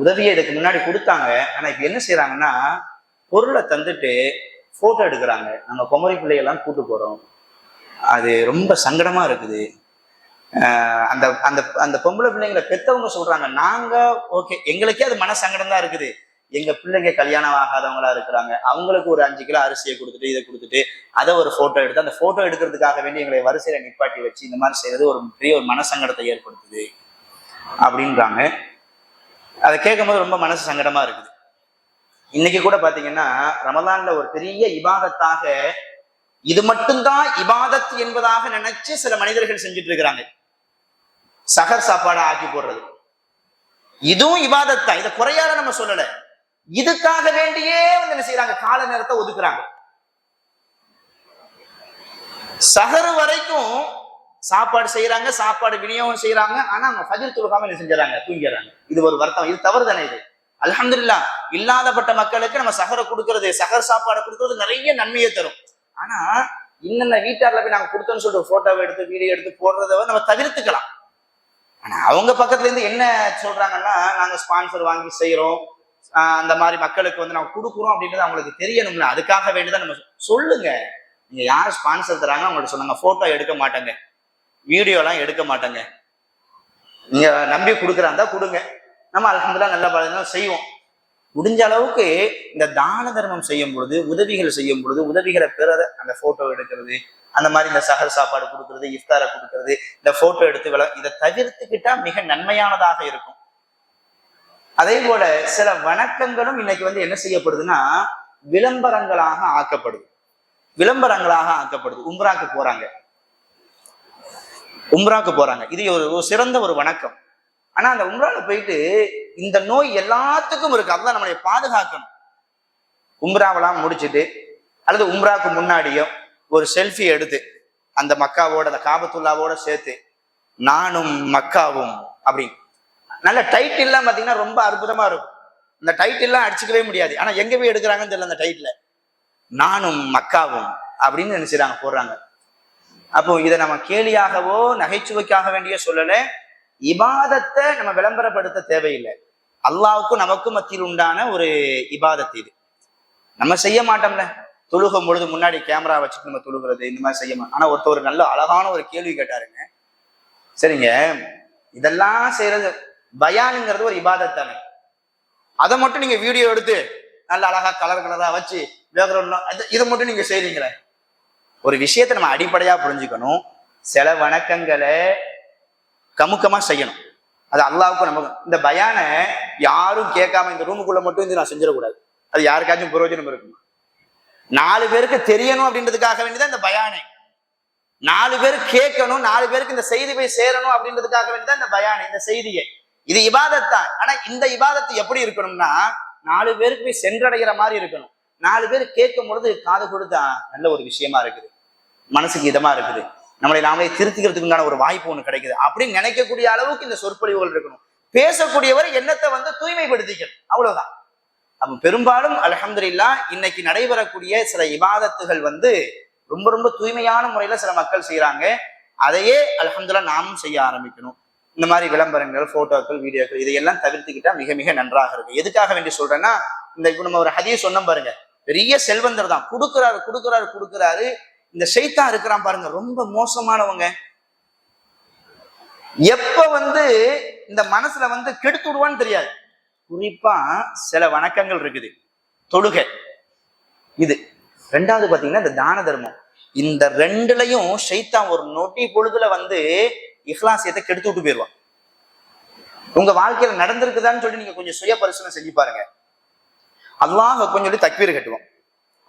உதவியை இதுக்கு முன்னாடி கொடுத்தாங்க. ஆனா இப்ப என்ன செய்யறாங்கன்னா, பொருளை தந்துட்டு போட்டோ எடுக்கிறாங்க. நம்ம குமரி பிள்ளைகள்லாம் கூட்டு போறோம், அது ரொம்ப சங்கடமா இருக்குது. அந்த அந்த அந்த பொம்பளை பிள்ளைங்களை பெத்தவங்க சொல்றாங்க, நாங்க ஓகே, எங்களுக்கே அது மன சங்கடம் தான் இருக்குது. எங்க பிள்ளைங்க கல்யாணம் ஆகாதவங்களா இருக்கிறாங்க, அவங்களுக்கு ஒரு 5 கிலோ அரிசியை கொடுத்துட்டு இதை கொடுத்துட்டு அதை ஒரு போட்டோ எடுத்து அந்த போட்டோ எடுக்கிறதுக்காக வேண்டி எங்களை வரிசையில நிப்பாட்டி வச்சு இந்த மாதிரி செய்யறது ஒரு பெரிய ஒரு மனசங்கடத்தை ஏற்படுத்துது அப்படின்றாங்க. அதை கேட்கும்போது ரொம்ப மனசு சங்கடமா இருக்குது. இன்னைக்கு கூட பாத்தீங்கன்னா ரமலான்ல ஒரு பெரிய இபாதத்தாக, இது மட்டும்தான் இபாதத் என்பதாக நினைச்சு சில மனிதர்கள் செஞ்சுட்டு இருக்கிறாங்க. சகர் சாப்பாடை ஆக்கி போடுறது, இதுவும் இபாதத் தான், இதை குறையாத நம்ம சொல்லல. இதுக்காக வேண்டியே வந்து என்ன செய்யறாங்க, கால நேரத்தை ஒதுக்குறாங்க. சஹர் வரைக்கும் சாப்பாடு செய்யறாங்க, சாப்பாடு விநியோகம் செய்யறாங்க. ஆனா அவங்க ஃபஜ்ர் தொழுகாம என்ன செஞ்சாங்க, தூங்கிடுறாங்க. இது ஒரு வருத்தம், இது தவறு தானே இது. அல்ஹம்துலில்லாஹ், இல்லாதப்பட்ட மக்களுக்கு நம்ம சஹரை கொடுக்கறது, சஹர் சாப்பாடு கொடுக்கறது நிறைய நன்மையை தரும். ஆனா இன்னென்ன வீட்டார்ல போய் நாங்க கொடுத்தோம்னு சொல்லிட்டு போட்டோவை எடுத்து வீடியோ எடுத்து போடுறத நம்ம தவிர்த்துக்கலாம். ஆனா அவங்க பக்கத்துல இருந்து என்ன சொல்றாங்கன்னா, நாங்க ஸ்பான்சர் வாங்கி செய்யறோம், அந்த மாதிரி மக்களுக்கு வந்து நம்ம கொடுக்குறோம் அப்படின்றது அவங்களுக்கு தெரியணும்ல. அதுக்காக வேண்டிதான் நம்ம சொல்லுங்க. நீங்க யார் ஸ்பான்சர் தராங்க அவங்கள்ட்ட சொன்னாங்க, போட்டோ எடுக்க மாட்டேங்க, வீடியோ எல்லாம் எடுக்க மாட்டேங்க, நீங்க நம்பி கொடுக்குறாந்தா கொடுங்க, நம்ம அல்ஹம்துலில்லாஹ் நல்ல பலன் செய்வோம். முடிஞ்ச அளவுக்கு இந்த தான தர்மம் செய்யும் பொழுது, உதவிகள் செய்யும் பொழுது, உதவிகளை பெற அந்த போட்டோ எடுக்கிறது, அந்த மாதிரி இந்த சஹர் சாப்பாடு கொடுக்கறது, இஃப்தாரை கொடுக்கறது, இந்த போட்டோ எடுத்து இதை தவிர்த்துக்கிட்டா மிக நன்மையானதாக இருக்கும். அதே போல சில வணக்கங்களும் இன்னைக்கு வந்து என்ன செய்யப்படுதுன்னா விளம்பரங்களாக ஆக்கப்படுது. உம்ராக்கு போறாங்க, இது ஒரு சிறந்த ஒரு வணக்கம். ஆனா அந்த உம்ரால போயிட்டு இந்த நோய் எல்லாத்துக்கும் இருக்கு, அதான் நம்மளை பாதுகாக்கணும். உம்ராவெல்லாம் முடிச்சுட்டு அல்லது உம்ராக்கு முன்னாடியோ ஒரு செல்ஃபி எடுத்து அந்த மக்காவோட, அந்த காபத்துல்லாவோட சேர்த்து நானும் மக்காவும் அப்படின்னு நல்ல டைட்டில்லாம் பாத்தீங்கன்னா ரொம்ப அற்புதமா இருக்கும். இந்த டைட்டில்லாம் அடிச்சுக்கவே முடியாது. ஆனா எங்க போய் எடுக்கிறாங்கன்னு தெரியல, அந்த டைட்டில் நானும் மக்காவும் அப்படின்னு நினைச்சுறாங்க, போடுறாங்க. அப்போ இதை நம்ம கேலியாகவோ நகைச்சுவைக்காக வேண்டிய சொல்லல. இபாதத்தை நம்ம விளம்பரப்படுத்த தேவையில்லை. அல்லாவுக்கும் நமக்கும் மத்தியில் உண்டான ஒரு இபாதத் இது. நம்ம செய்ய மாட்டோம்ல, தொழுகும் பொழுது முன்னாடி கேமரா வச்சுட்டு நம்ம தொழுகிறது, இந்த மாதிரி செய்ய மாட்டோம். ஆனா ஒருத்தர் நல்ல அழகான ஒரு கேள்வி கேட்டாருங்க. சரிங்க, இதெல்லாம் செய்யறது பயானுங்கிறது ஒரு இபாதத் தானே, அதை மட்டும் நீங்க வீடியோ எடுத்து நல்ல அழகா கலர் கலரா வச்சு இதை மட்டும் நீங்க செய்றீங்களே. ஒரு விஷயத்தை நம்ம அடிப்படையா புரிஞ்சுக்கணும். சில வணக்கங்களை கமுக்கமா செய்யணும், அது அல்லாவுக்கும் நமக்கு. இந்த பயானை யாரும் கேட்காம இந்த ரூமுக்குள்ள மட்டும் இருந்து நான் செஞ்சிடக்கூடாது. அது யாருக்காச்சும் பிரயோஜனம் இருக்கும், 4 பேருக்கு தெரியணும் அப்படின்றதுக்காக வேண்டிதான் இந்த பயானை. 4 பேர் கேட்கணும், 4 பேருக்கு இந்த செய்தி போய் சேரணும் அப்படின்றதுக்காக வேண்டிதான் இந்த பயானை, இந்த செய்தியை. இது இபாதத் தான். ஆனா இந்த இபாதத்து எப்படி இருக்கணும்னா 4 பேருக்கு போய் சென்றடைகிற மாதிரி இருக்கணும். 4 பேர் கேட்கும் பொழுது காது கொடுத்தா நல்ல ஒரு விஷயமா இருக்குது, மனசுக்கு இதமா இருக்குது, நம்மளை நாமளே திருத்திக்கிறதுக்குண்டான ஒரு வாய்ப்பு ஒண்ணு கிடைக்குது அப்படின்னு நினைக்கக்கூடிய அளவுக்கு இந்த சொற்பொழிவுகள் இருக்கணும். பேசக்கூடியவர் எண்ணத்தை வந்து தூய்மைப்படுத்திக்கணும், அவ்வளவுதான். அப்ப பெரும்பாலும் அல்ஹம்துலில்லாஹ் இன்னைக்கு நடைபெறக்கூடிய சில இபாதத்துகள் வந்து ரொம்ப ரொம்ப தூய்மையான முறையில சில மக்கள் செய்யறாங்க. அதையே அல்ஹம்துலில்லாஹ் நாமும் செய்ய ஆரம்பிக்கணும். இந்த மாதிரி விளம்பரங்கள், போட்டோக்கள், வீடியோக்கள் இதையெல்லாம் தவிர்த்துக்கிட்டா மிக மிக நன்றாக இருக்கும். எதுக்காக வேண்டி சொல்றேன்னா, இந்த இப்ப நம்ம ஒரு ஹதீஸ் சொன்னோம் பாருங்க, பெரிய செல்வந்தர் தான், கொடுக்குறாரு. இந்த ஷைத்தான் இருக்கிறான் பாருங்க, ரொம்ப மோசமானவங்க. எப்ப வந்து இந்த மனசுல வந்து கெடுத்து விடுவான்னு தெரியாது. குறிப்பா சில வணக்கங்கள் இருக்குது, தொழுகை, இது 2வது பாத்தீங்கன்னா இந்த தான தர்மம். இந்த 2லயும் ஷைத்தான் ஒரு நொடி பொழுதுல வந்து இஹ்லாசியத்தை கெடுத்து விட்டு போயிடுவான். உங்க வாழ்க்கையில நடந்திருக்குதான்னு சொல்லி நீங்க கொஞ்சம் சுய பரிசீலனை செஞ்சு பாருங்க. அல்லாஹ் கொஞ்சம் சொல்லி தக்பீர் கட்டுவோம்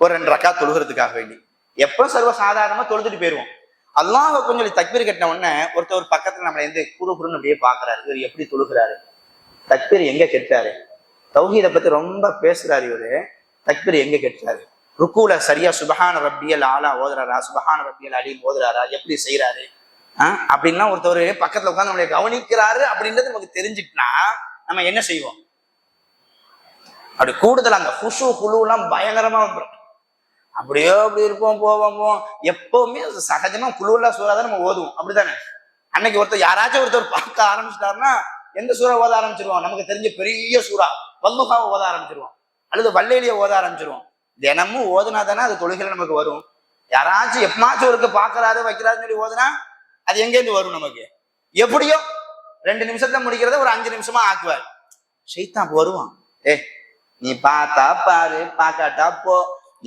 ஒரு 2 ரக்காத் தொழுகிறதுக்காக வேண்டி. எப்ப சர்வ சாதாரணமா தொழுதுட்டு போயிடுவோம். அல்லாஹ் கொஞ்சம் சொல்லி தக்பீர் கட்டின உடனே ஒருத்தர் பக்கத்துல நம்மள இருந்து குறுகுறுன்னு அப்படியே பாக்குறாரு, இவர் எப்படி தொழுகிறாரு, தக்பீர் எங்க கெட்டாரு, தௌஹீதை பத்தி ரொம்ப பேசுறாரு இவரு, தக்பீர் எங்க கெட்டாரு, ருக்கூல சரியா சுபஹான ரப்பியல் ஆலா ஓதுறாரா, சுபஹான ரப்பியல் அலீம் ஓதுறாரா, எப்படி செய்யறாரு அப்படின்லாம் ஒருத்தவர் பக்கத்துல உட்காந்து நம்மளை கவனிக்கிறாரு அப்படின்றது நமக்கு தெரிஞ்சுட்டுனா நம்ம என்ன செய்வோம், அப்படி கூடுதல் அந்த குஷு குழு எல்லாம் பயங்கரமா வந்துடும். அப்படியோ அப்படி இருப்போம், போவோம். எப்பவுமே சகஜமா குழுவெல்லாம் சூறாதான் நம்ம ஓதுவோம், அப்படித்தானே. அன்னைக்கு ஒருத்தர் யாராச்சும் ஒருத்தர் பார்க்க ஆரம்பிச்சிட்டாருன்னா எந்த சூறா ஓத ஆரம்பிச்சிருவோம்? நமக்கு தெரிஞ்ச பெரிய சூறா வல்லுஹாவை ஓத ஆரம்பிச்சிருவோம், அல்லது வல்லேலியை ஓத ஆரம்பிச்சிருவோம். தினமும் ஓதுனா தானே அது தொழுகையில நமக்கு வரும். யாராச்சும் எப்பமாச்சும் ஒருக்கு பாக்குறாரு வைக்கிறாருன்னு சொல்லி ஓதுனா அது எங்கேருந்து வரும் நமக்கு? எப்படியோ 2 நிமிஷத்துல முடிக்கிறத ஒரு 5 நிமிஷமா ஆக்குவார். ஷைத்தான் வருவான், நீ பார்த்தா பாரு, பார்க்காட்டா போ,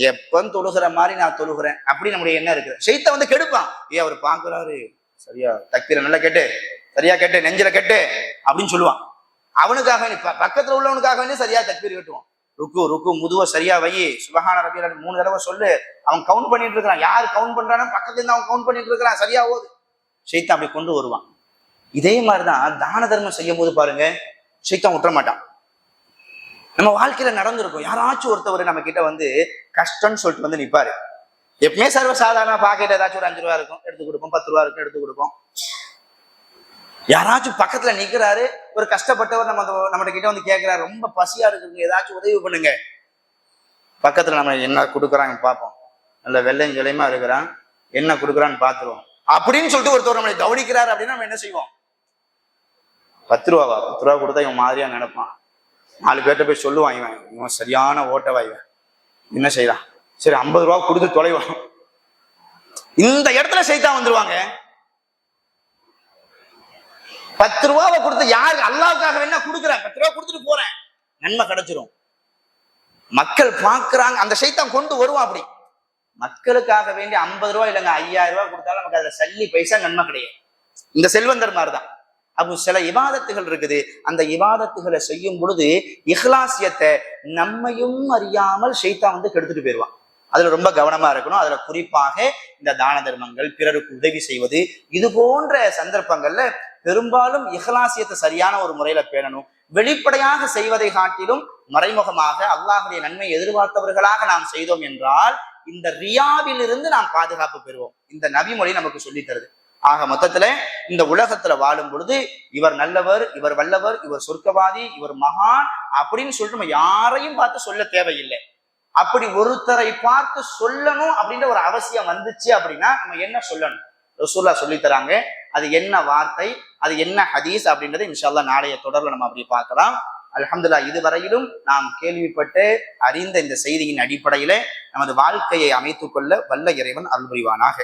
எப்ப தொழுகிற மாதிரி நான் தொழுகிறேன் அப்படி நம்முடைய எண்ணம் இருக்குது. ஷைத்தான் வந்து கெடுப்பான். அவர் பாக்குறாரு, சரியா தக்பீரை நல்லா கேட்டு, சரியா கேட்டு, நெஞ்சில கேட்டு அப்படின்னு சொல்லுவான். அவனுக்காக பக்கத்துல உள்ளவனுக்காக வேண்டி சரியா தக்பீர் கட்டுவான். ருக்கு முதுவ சரியா வை, சுபஹான ரப்பியல் 3 தடவை சொல்லு. அவன் கவுண்ட் பண்ணிட்டு இருக்கிறான். யாரு கவுண்ட் பண்றானோ பக்கத்துல இருந்து அவன் கவுண்ட் பண்ணிட்டு இருக்கிறான், சரியா ஓது. ஷைத்தான் அப்படி கொண்டு வருவான். இதே மாதிரிதான் தான தர்மம் செய்யும் போது பாருங்க, ஷைத்தான் விட்டுற மாட்டான். நம்ம வாழ்க்கையில நடந்திருக்கும், யாராச்சும் ஒருத்தவர் நம்ம கிட்ட வந்து கஷ்டம்னு சொல்லிட்டு வந்து நிப்பாரு. எப்பவுமே சர்வ சாதாரண பாக்கெட் ஏதாச்சும் ஒரு 5 ரூபா இருக்கும், எடுத்து கொடுப்போம். 10 ரூபா இருக்கும், எடுத்து கொடுப்போம். யாராச்சும் பக்கத்துல நிக்கிறாரு, ஒரு கஷ்டப்பட்டவர் நம்ம கிட்ட வந்து கேட்கிறாரு, ரொம்ப பசியா இருக்குங்க, ஏதாச்சும் உதவி பண்ணுங்க. பக்கத்துல நம்ம என்ன கொடுக்குறாங்க பார்ப்போம். நல்ல வெள்ளையும் ஜெலையுமா இருக்கிறான், என்ன கொடுக்குறான்னு பாத்துருவோம் அப்படின்னு சொல்லிட்டு ஒருத்தர் நம்மளை கவனிக்கிறாரு அப்படின்னா நம்ம என்ன செய்வோம்? 10 ரூபாவா? 10 ரூபா கொடுத்தா இவன் மாதிரியா நினைப்பான். 4 பேர்ட்ட போய் சொல்லுவான், இவன் சரியான ஓட்டவா, இவன் என்ன செய்யலாம், சரி 50 ரூபா கொடுத்து தொலைவான். இந்த இடத்துல ஷைத்தான் வந்துருவாங்க. 10 ரூபாவை கொடுத்து யாரு அல்லாஹ்வுக்காக வேணா கொடுக்குறேன், 10 ரூபா கொடுத்துட்டு போறேன், நன்மை கிடைச்சிரும். மக்கள் பாக்குறாங்க, அந்த ஷைத்தான் கொண்டு வருவான். அப்படி மக்களுக்காக வேண்டி 50 ரூபாய் இல்லைங்க 5000 ரூபாய் கொடுத்தாலும் நமக்கு அதுல சல்லி பைசா நன்மை கிடையாது. இந்த செல்வந்தர் மாதிரிதான். அப்போ சில இபாதத்துகள் இருக்குது, அந்த இபாதத்துகளை செய்யும் பொழுது இஹ்லாசியத்தை நம்மையும் அறியாமல் ஷைத்தான் வந்து கெடுத்துட்டு போயிடுவான். அதுல ரொம்ப கவனமா இருக்கணும். அதுல குறிப்பாக இந்த தான தர்மங்கள், பிறருக்கு உதவி செய்வது, இது போன்ற சந்தர்ப்பங்கள்ல பெரும்பாலும் இஹ்லாசியத்தை சரியான ஒரு முறையில பேணணும். வெளிப்படையாக செய்வதை காட்டிலும் மறைமுகமாக அல்லாஹ்வுடைய நன்மை எதிர்பார்த்தவர்களாக நாம் செய்தோம் என்றால் இந்த ரியாவிலிருந்து நாம் பாதுகாப்பு பெறுவோம். இந்த நபிமொழி நமக்கு சொல்லி தருது. ஆக மொத்தத்துல இந்த உலகத்துல வாழும் பொழுது இவர் நல்லவர், இவர் வல்லவர், இவர் சொர்க்கவாதி, இவர் மகான் அப்படின்னு சொல்லிட்டு நம்ம யாரையும் பார்த்து சொல்ல தேவையில்லை. அப்படி ஒருத்தரை பார்த்து சொல்லணும் அப்படின்ற ஒரு அவசியம் வந்துச்சு அப்படின்னா நம்ம என்ன சொல்லணும்? ரசூலுல்லாஹ் சொல்லி தராங்க. அது என்ன வார்த்தை, அது என்ன ஹதீஸ் அப்படின்றத இன்ஷா அல்லாஹ் நாளைய தொடர்ல நம்ம அப்படி பார்க்கலாம். அல்ஹம்துலில்லாஹ், இதுவரையிலும் நாம் கேள்விப்பட்டு அறிந்த இந்த செய்தியின் அடிப்படையில நமது வாழ்க்கையை அமைத்துக் கொள்ள வல்ல இறைவன் அருள் புரிவானாக.